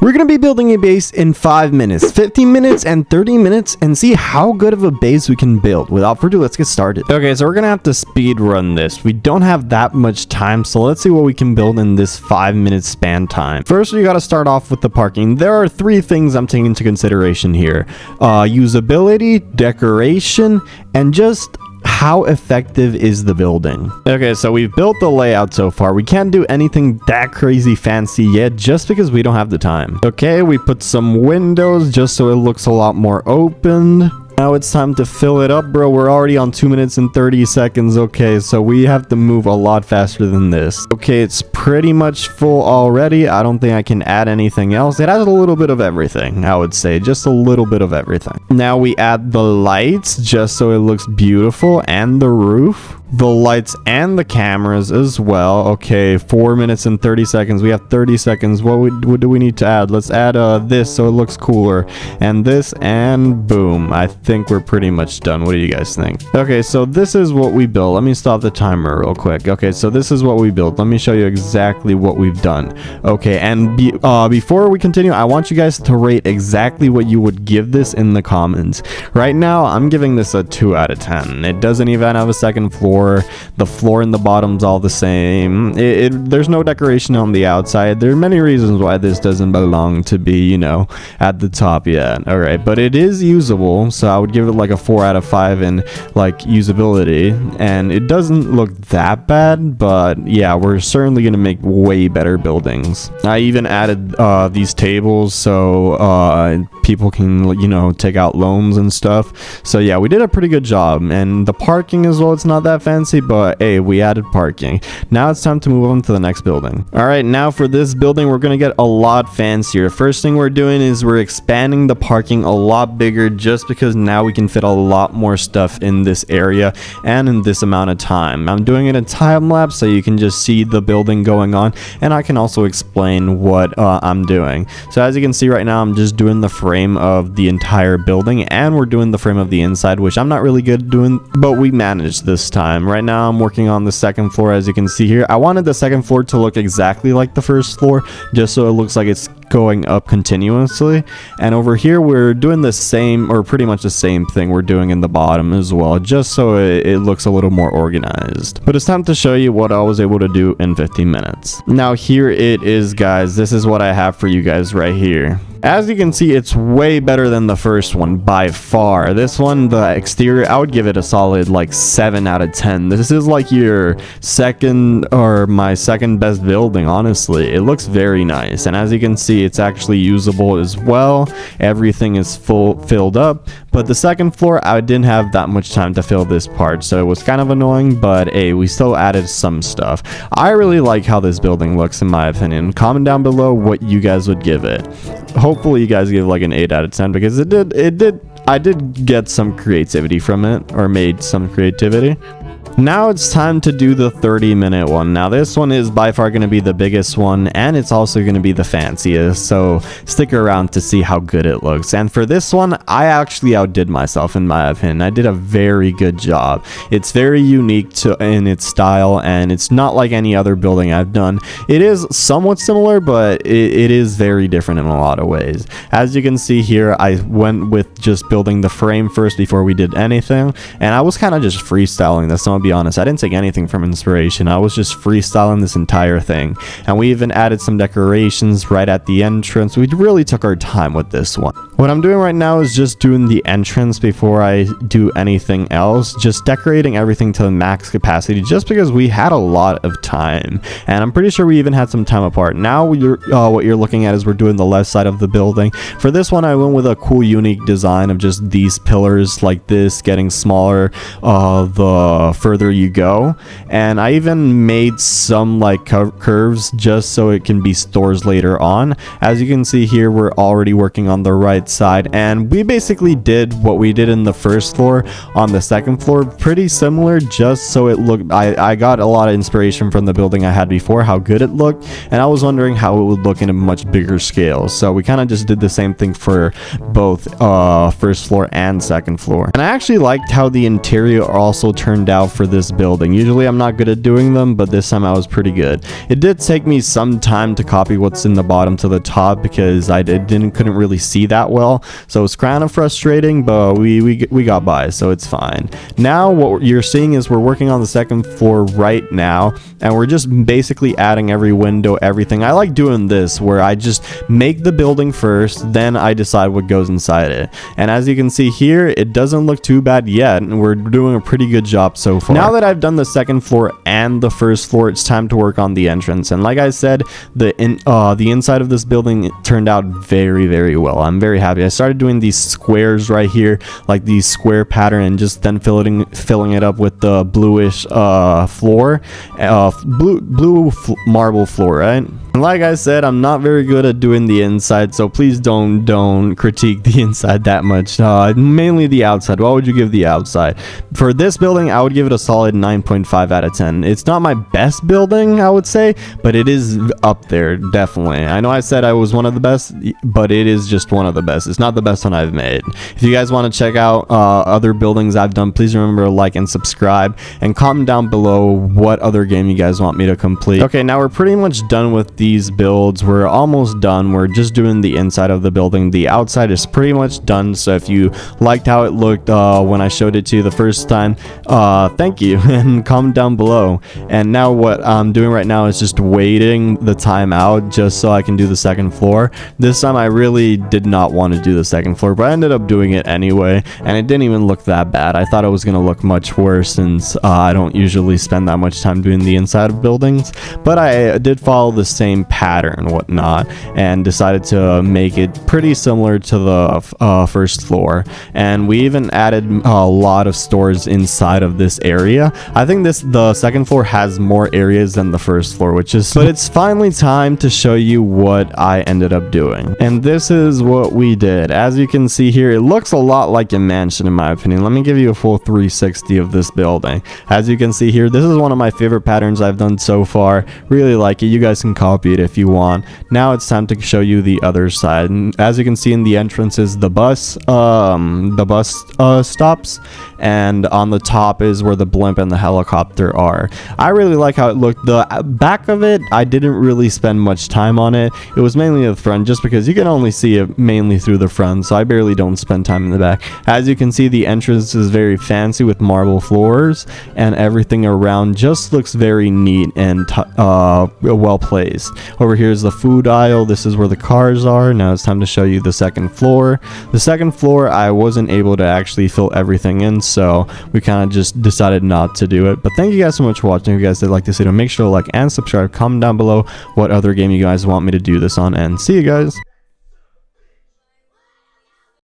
We're going to be building a base in 5 minutes, 15 minutes, and 30 minutes and see how good of a base we can build. Without further ado, let's get started. Okay, so we're going to have to speed run this. We don't have that much time, so let's see what we can build in this 5-minute span time. First, we got to start off with the parking. There are 3 things I'm taking into consideration here. Usability, decoration, and just how effective is the building. Okay, so we've built the layout so far. We can't do anything that crazy fancy yet just because we don't have the time. Okay, we put some windows just so it looks a lot more open. Now it's time to fill it up, bro. We're already on 2 minutes and 30 seconds. Okay, so we have to move a lot faster than this. Okay, it's pretty much full already. I don't think I can add anything else. It has a little bit of everything, I would say. Just a little bit of everything. Now we add the lights just so it looks beautiful, and the roof. The lights and the cameras as well. Okay, 4 minutes and 30 seconds. We have 30 seconds. What do we need to add? Let's add this so it looks cooler, and this, and boom. I think we're pretty much done. What do you guys think? Okay, so this is what we built. Let me stop the timer real quick. Okay, so this is what we built. Let me show you exactly what we've done. Okay, and before we continue, I want you guys to rate exactly what you would give this in the comments. Right now, I'm giving this a 2 out of 10. It doesn't even have a second floor. The floor and the bottom's all the same. There's no decoration on the outside. There are many reasons why this doesn't belong to be, you know, at the top yet. All right, but it is usable, so I would give it like a 4 out of 5 in like usability, and it doesn't look that bad, but yeah, we're certainly gonna make way better buildings. I even added these tables so people can, you know, take out loans and stuff. So yeah, we did a pretty good job. And the parking as well, it's not that fancy, but hey, we added parking. Now it's time to move on to the next building. All right, now for this building, we're gonna get a lot fancier. First thing we're doing is we're expanding the parking a lot bigger, just because now we can fit a lot more stuff in this area and in this amount of time. I'm doing it in time lapse so you can just see the building going on, and I can also explain what I'm doing. So as you can see right now, I'm just doing the frame of the entire building, and we're doing the frame of the inside, which I'm not really good at doing, but we managed this time. Right now I'm working on the second floor. As you can see here, I wanted the second floor to look exactly like the first floor, just so it looks like it's going up continuously. And over here we're doing the same, or pretty much the same thing we're doing in the bottom as well, just so it looks a little more organized. But it's time to show you what I was able to do in 15 minutes. Now here it is, guys. This is what I have for you guys right here. As you can see, it's way better than the first one by far. This one, the exterior, I would give it a solid like 7 out of 10. This is like your second, or my second best building, honestly. It looks very nice, and as you can see, it's actually usable as well. Everything is filled up, but the second floor, I didn't have that much time to fill this part, so it was kind of annoying, but hey, we still added some stuff. I really like how this building looks, in my opinion. Comment down below what you guys would give it. Hopefully you guys give like an 8 out of 10, because I did get some creativity from it, or made some creativity. Now it's time to do the 30-minute one. Now this one is by far going to be the biggest one, and it's also going to be the fanciest, so stick around to see how good it looks. And for this one, I actually outdid myself, in my opinion. I did a very good job. It's very unique in its style, and it's not like any other building I've done. It is somewhat similar, but it is very different in a lot of ways. As you can see here, I went with just building the frame first before we did anything, and I was kind of just freestyling this. So I'll be honest, I didn't take anything from inspiration. I was just freestyling this entire thing, and we even added some decorations right at the entrance. We really took our time with this one. What I'm doing right now is just doing the entrance before I do anything else, just decorating everything to the max capacity, just because we had a lot of time, and I'm pretty sure we even had some time apart. Now what you're looking at is we're doing the left side of the building. For this one, I went with a cool unique design of just these pillars like this getting smaller the further you go, and I even made some like curves just so it can be stores later on. As you can see here, we're already working on the right side, and we basically did what we did in the first floor on the second floor, pretty similar, just so it looked, I got a lot of inspiration from the building I had before, how good it looked, and I was wondering how it would look in a much bigger scale. So we kind of just did the same thing for both first floor and second floor. And I actually liked how the interior also turned out for this building. Usually I'm not good at doing them, but this time I was pretty good. It did take me some time to copy what's in the bottom to the top because I couldn't really see that well, so it's kind of frustrating, but we got by, so it's fine. Now what you're seeing is we're working on the second floor right now, and we're just basically adding every window, everything. I like doing this where I just make the building first, then I decide what goes inside it. And as you can see here, it doesn't look too bad yet, and we're doing a pretty good job so far. Now that I've done the second floor and the first floor, it's time to work on the entrance. And like I said, the inside of this building turned out very well. I'm very happy. I started doing these squares right here, like these square pattern, and just then filling it up with the bluish floor, blue marble floor, right? And like I said, I'm not very good at doing the inside, so please don't critique the inside that much. Mainly the outside. What would you give the outside? For this building, I would give it a solid 9.5 out of 10. It's not my best building, I would say, but it is up there, definitely. I know I said I was one of the best, but it is just one of the best. It's not the best one I've made. If you guys want to check out other buildings I've done, please remember to like and subscribe, and comment down below what other game you guys want me to complete. Okay, now we're pretty much done with these builds. We're almost done. We're just doing the inside of the building. The outside is pretty much done, so if you liked how it looked when I showed it to you the first time, thank you, and comment down below. And now what I'm doing right now is just waiting the time out just so I can do the second floor. This time I really did not want to do the second floor, but I ended up doing it anyway, and it didn't even look that bad. I thought it was going to look much worse since I don't usually spend that much time doing the inside of buildings, but I did follow the same pattern and whatnot, and decided to make it pretty similar to the first floor. And we even added a lot of stores inside of this area. I think the second floor has more areas than the first floor, but it's finally time to show you what I ended up doing. And this is what we did. As you can see here, it looks a lot like a mansion in my opinion. Let me give you a full 360 of this building. As you can see here, this is one of my favorite patterns I've done so far. Really like it. You guys can copy it if you want. Now it's time to show you the other side. And as you can see in the entrance is the bus stops, and on the top is where the blimp and the helicopter are. I really like how it looked. The back of it, I didn't really spend much time on it. It was mainly the front, just because you can only see it mainly through the front, so I barely don't spend time in the back. As you can see, the entrance is very fancy with marble floors, and everything around just looks very neat and well placed. Over here is the food aisle. This is where the cars are. Now it's time to show you the second floor. The second floor, I wasn't able to actually fill everything in, so we kind of just decided not to do it. But thank you guys so much for watching. If you guys did like this video, make sure to like and subscribe. Comment down below what other game you guys want me to do this on, and see you guys.